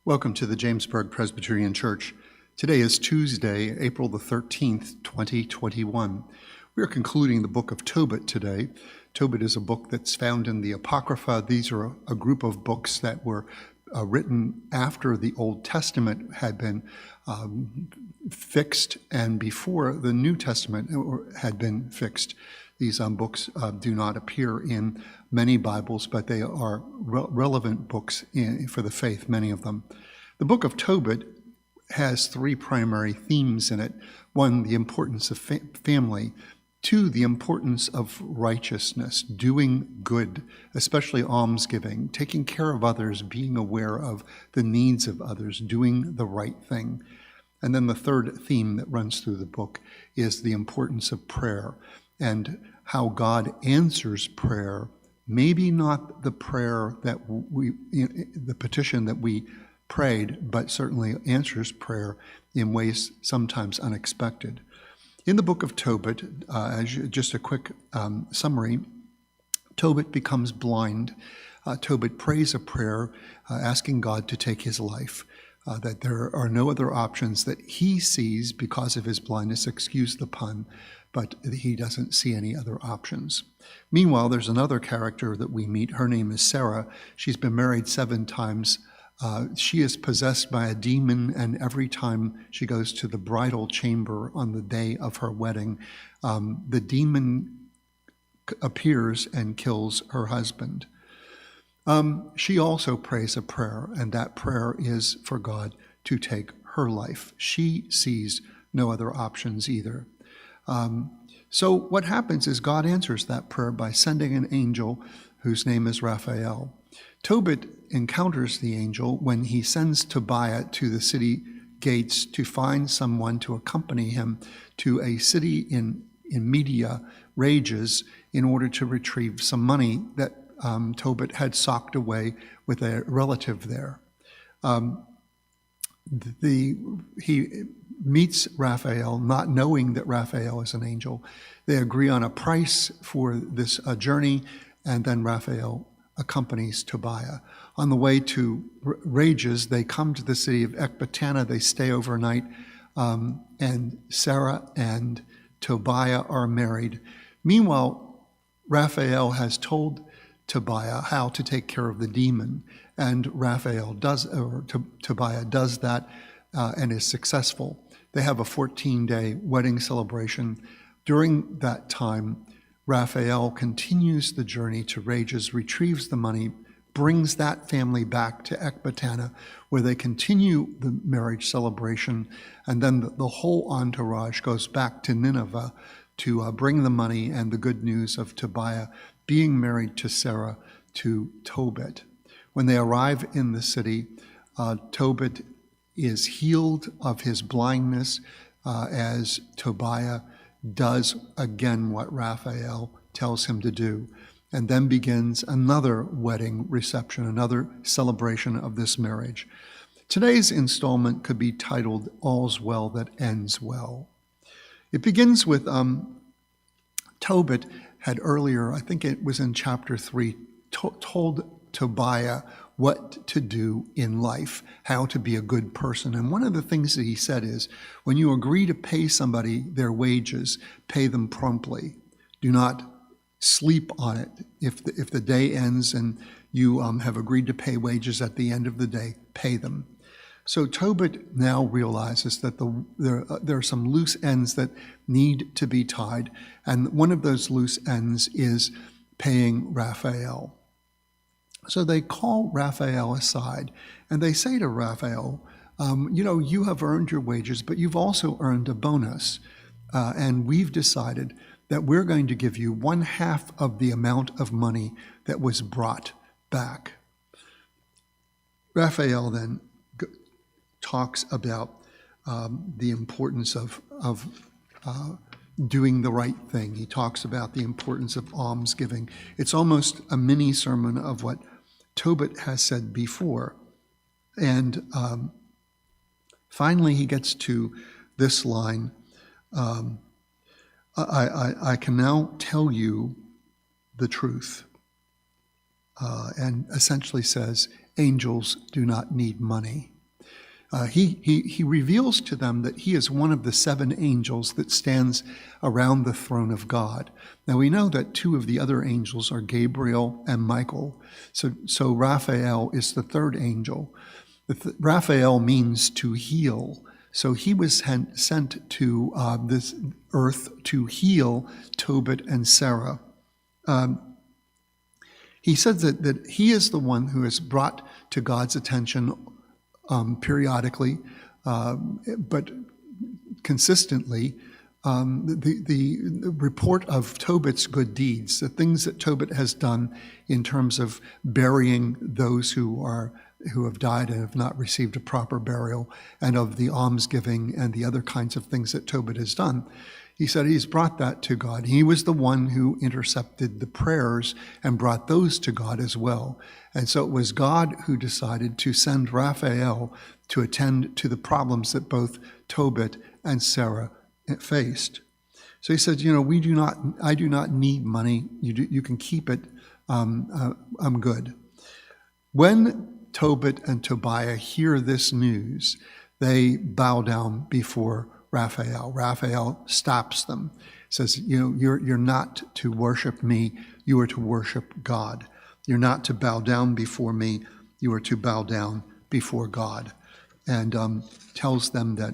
Welcome to the Jamesburg Presbyterian Church. Today is Tuesday, April the 13th, 2021. We are concluding the book of Tobit today. Tobit is a book that's found in the Apocrypha. These are a group of books that were written after the Old Testament had been fixed and before the New Testament had been fixed. These books do not appear in many Bibles, but they are relevant books for the faith, many of them. The book of Tobit has three primary themes in it. One, the importance of family. Two, the importance of righteousness, doing good, especially almsgiving, taking care of others, being aware of the needs of others, doing the right thing. And then the third theme that runs through the book is the importance of prayer and how God answers prayer, maybe not the prayer that the petition that we prayed, but certainly answers prayer in ways sometimes unexpected. In the book of Tobit, just a quick summary, Tobit becomes blind. Tobit prays a prayer asking God to take his life, that there are no other options that he sees because of his blindness, excuse the pun, but he doesn't see any other options. Meanwhile, there's another character that we meet. Her name is Sarah. She's been married 7 times. She is possessed by a demon, and every time she goes to the bridal chamber on the day of her wedding, the demon appears and kills her husband. She also prays a prayer, and that prayer is for God to take her life. She sees no other options either. So what happens is God answers that prayer by sending an angel whose name is Raphael. Tobit encounters the angel when he sends Tobiah to the city gates to find someone to accompany him to a city in Media, Rages, in order to retrieve some money that Tobit had socked away with a relative there. He meets Raphael, not knowing that Raphael is an angel. They agree on a price for this journey, and then Raphael accompanies Tobiah. On the way to Rages, they come to the city of Ecbatana. They stay overnight, and Sarah and Tobiah are married. Meanwhile, Raphael has told Tobiah how to take care of the demon, and Tobiah does that and is successful. They have a 14-day wedding celebration. During that time, Raphael continues the journey to Rages, retrieves the money, brings that family back to Ecbatana, where they continue the marriage celebration, and then the whole entourage goes back to Nineveh to bring the money and the good news of Tobiah being married to Sarah to Tobit. When they arrive in the city, Tobit is healed of his blindness as Tobiah does again what Raphael tells him to do, and then begins another wedding reception, another celebration of this marriage. Today's installment could be titled All's Well That Ends Well. It begins with Tobit had earlier, I think it was in chapter 3, told Tobiah what to do in life, how to be a good person. And one of the things that he said is, when you agree to pay somebody their wages, pay them promptly. Do not sleep on it. If the day ends and you have agreed to pay wages at the end of the day, pay them. So Tobit now realizes that there are some loose ends that need to be tied, and one of those loose ends is paying Raphael. So they call Raphael aside, and they say to Raphael, you have earned your wages, but you've also earned a bonus, and we've decided that we're going to give you 1/2 of the amount of money that was brought back. Raphael then talks about the importance of doing the right thing. He talks about the importance of almsgiving. It's almost a mini sermon of what Tobit has said before. And finally, he gets to this line, I can now tell you the truth. And essentially says, angels do not need money. He reveals to them that he is one of the 7 angels that stands around the throne of God. Now we know that 2 of the other angels are Gabriel and Michael. So Raphael is the 3rd angel. Raphael means to heal. So he was sent to this earth to heal Tobit and Sarah. He says that he is the one who is brought to God's attention periodically, but consistently, the report of Tobit's good deeds, the things that Tobit has done in terms of burying those who have died and have not received a proper burial, and of the almsgiving and the other kinds of things that Tobit has done. He said he's brought that to God. He was the one who intercepted the prayers and brought those to God as well. And so it was God who decided to send Raphael to attend to the problems that both Tobit and Sarah faced. So he said, I do not need money. You can keep it. I'm good. When Tobit and Tobiah hear this news, they bow down before Raphael. Raphael stops them, says, you're not to worship me, you are to worship God. You're not to bow down before me, you are to bow down before God. And tells them that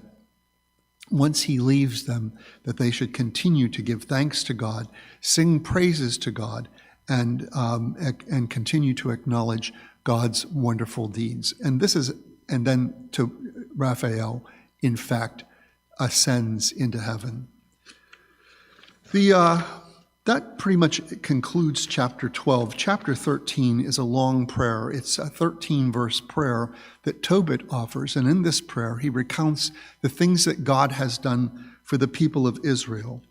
once he leaves them, that they should continue to give thanks to God, sing praises to God, and continue to acknowledge God's wonderful deeds. And then to Raphael, in fact, ascends into heaven. That pretty much concludes chapter 12. Chapter 13 is a long prayer. It's a 13-verse prayer that Tobit offers, and in this prayer he recounts the things that God has done for the people of Israel.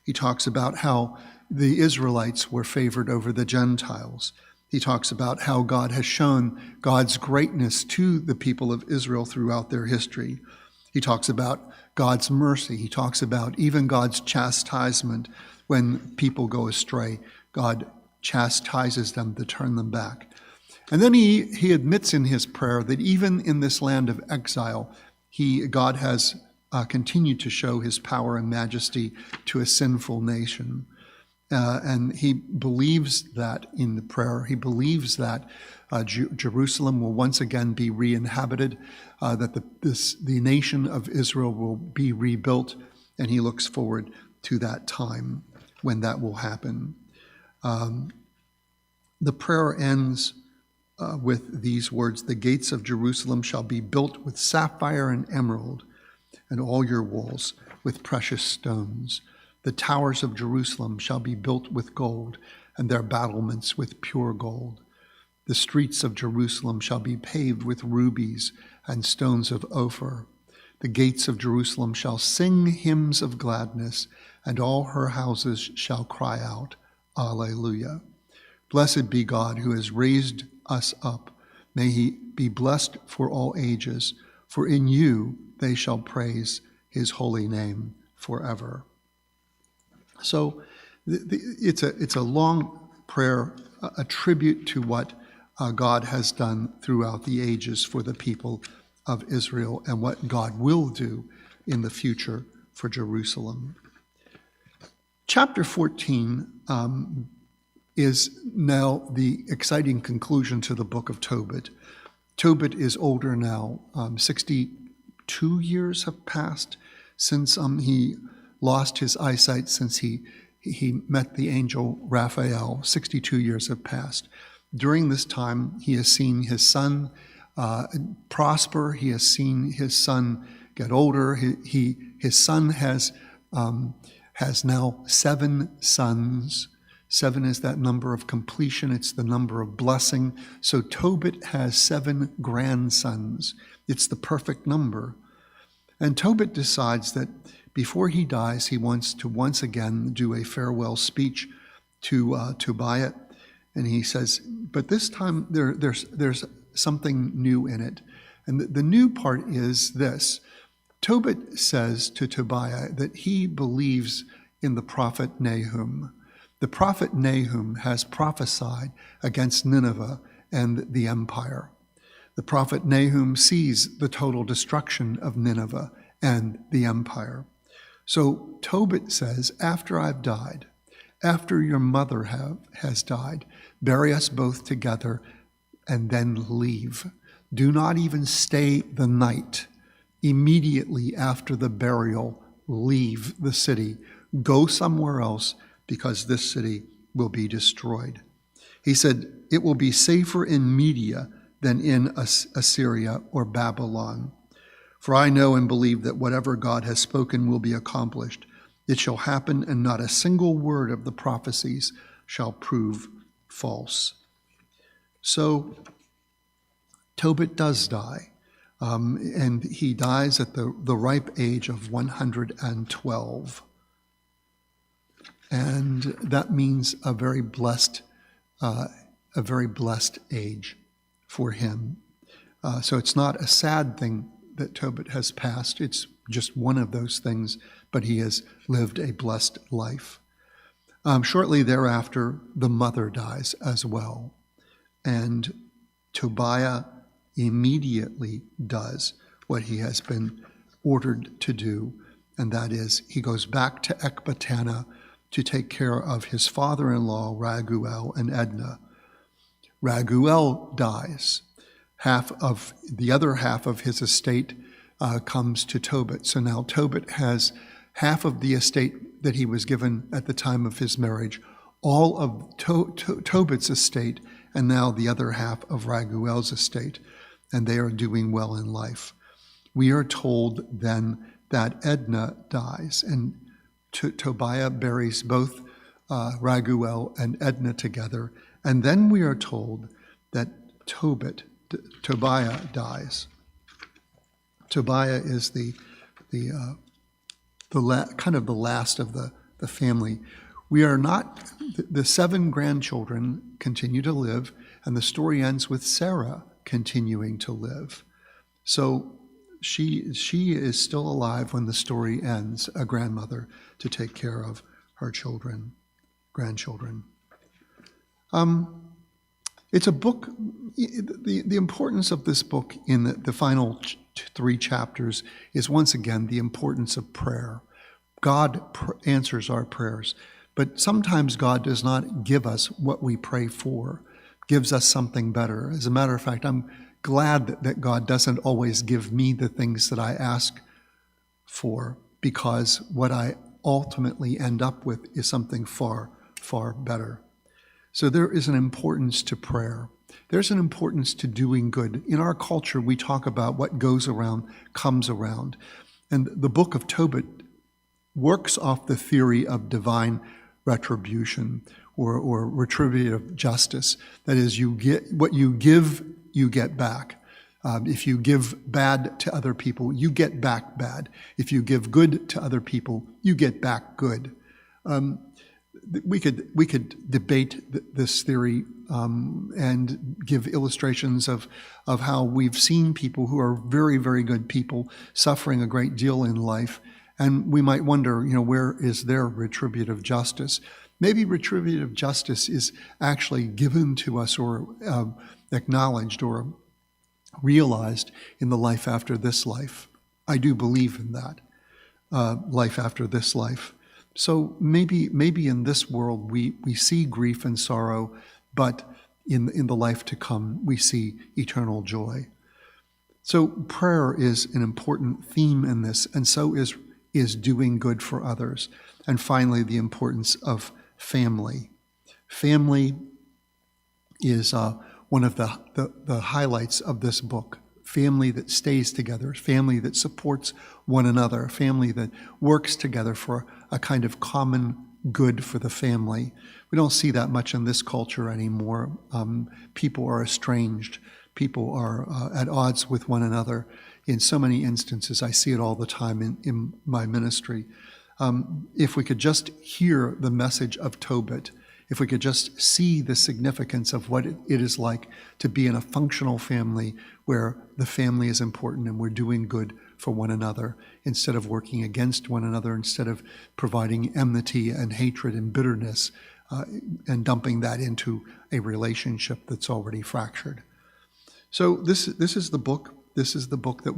He talks about how the Israelites were favored over the Gentiles. He talks about how God has shown God's greatness to the people of Israel throughout their history. He talks about God's mercy. He talks about even God's chastisement when people go astray. God chastises them to turn them back. And then he admits in his prayer that even in this land of exile, God has continued to show his power and majesty to a sinful nation. And he believes that in the prayer. He believes that Jerusalem will once again be re-inhabited, that the nation of Israel will be rebuilt, and he looks forward to that time when that will happen. The prayer ends with these words: "The gates of Jerusalem shall be built with sapphire and emerald, and all your walls with precious stones. The towers of Jerusalem shall be built with gold, and their battlements with pure gold. The streets of Jerusalem shall be paved with rubies and stones of Ophir. The gates of Jerusalem shall sing hymns of gladness, and all her houses shall cry out, Alleluia. Blessed be God who has raised us up. May he be blessed for all ages, for in you they shall praise his holy name forever." So it's a long prayer, a tribute to what God has done throughout the ages for the people of Israel and what God will do in the future for Jerusalem. Chapter 14 is now the exciting conclusion to the book of Tobit. Tobit is older now. 62 years have passed since he lost his eyesight, since he met the angel Raphael. 62 years have passed. During this time, he has seen his son prosper. He has seen his son get older. His son has now 7 sons. 7 is that number of completion. It's the number of blessing. So Tobit has 7 grandsons. It's the perfect number. And Tobit decides that before he dies, he wants to once again do a farewell speech to Tobiah. And he says, but this time there's something new in it. And the new part is this. Tobit says to Tobiah that he believes in the prophet Nahum. The prophet Nahum has prophesied against Nineveh and the empire. The prophet Nahum sees the total destruction of Nineveh and the empire. So Tobit says, after I've died, after your mother has died, bury us both together and then leave. Do not even stay the night. Immediately after the burial, leave the city. Go somewhere else, because this city will be destroyed. He said, it will be safer in Media than in Assyria or Babylon. For I know and believe that whatever God has spoken will be accomplished. It shall happen, and not a single word of the prophecies shall prove false. So Tobit does die, and he dies at the ripe age of 112. And that means a very blessed age for him. So it's not a sad thing that Tobit has passed. It's just one of those things, but he has lived a blessed life. Shortly thereafter, the mother dies as well. And Tobiah immediately does what he has been ordered to do, and that is he goes back to Ecbatana to take care of his father-in-law, Raguel and Edna. Raguel dies. The other half of his estate comes to Tobit. So now Tobit has half of the estate that he was given at the time of his marriage, all of Tobit's estate, and now the other half of Raguel's estate, and they are doing well in life. We are told then that Edna dies, and Tobiah buries both Raguel and Edna together, and then we are told that Tobiah dies. Tobiah is kind of the last of the family. We are not, the 7 grandchildren continue to live, and the story ends with Sarah continuing to live. So she is still alive when the story ends, a grandmother to take care of her grandchildren. It's a book, the importance of this book in the final 3 chapters is once again the importance of prayer. God answers our prayers, but sometimes God does not give us what we pray for, gives us something better. As a matter of fact, I'm glad that God doesn't always give me the things that I ask for, because what I ultimately end up with is something far, far better. So there is an importance to prayer. There's an importance to doing good. In our culture, we talk about what goes around comes around. And the book of Tobit works off the theory of divine retribution or retributive justice. That is, you get what you give, you get back. If you give bad to other people, you get back bad. If you give good to other people, you get back good. We could debate this theory and give illustrations of how we've seen people who are very, very good people suffering a great deal in life, and we might wonder, where is their retributive justice? Maybe retributive justice is actually given to us or acknowledged or realized in the life after this life. I do believe in that, life after this life. So maybe in this world we see grief and sorrow, but in the life to come we see eternal joy. So prayer is an important theme in this, and so is doing good for others. And finally, the importance of family. Family is one of the highlights of this book. Family that stays together, family that supports one another, family that works together for a kind of common good for the family. We don't see that much in this culture anymore. People are estranged. People are at odds with one another. In so many instances, I see it all the time in my ministry. If we could just hear the message of Tobit, if we could just see the significance of what it is like to be in a functional family where the family is important and we're doing good for one another instead of working against one another, instead of providing enmity and hatred and bitterness and dumping that into a relationship that's already fractured. So this is the book. This is the book that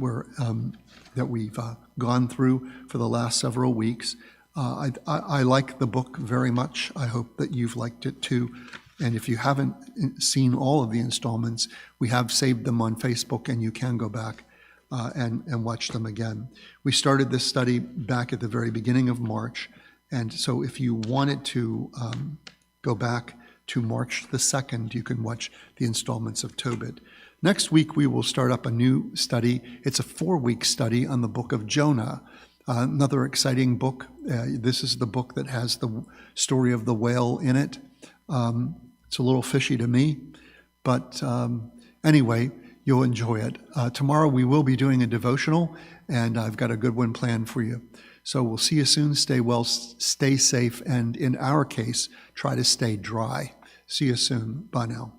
we've gone through for the last several weeks. I like the book very much. I hope that you've liked it too. And if you haven't seen all of the installments, we have saved them on Facebook, and you can go back and watch them again. We started this study back at the very beginning of March, and so if you wanted to go back to March the 2nd, you can watch the installments of Tobit. Next week, we will start up a new study. It's a 4-week study on the book of Jonah, another exciting book. This is the book that has the story of the whale in it. It's a little fishy to me, but anyway, you'll enjoy it. Tomorrow we will be doing a devotional, and I've got a good one planned for you. So we'll see you soon. Stay well, stay safe, and in our case, try to stay dry. See you soon. Bye now.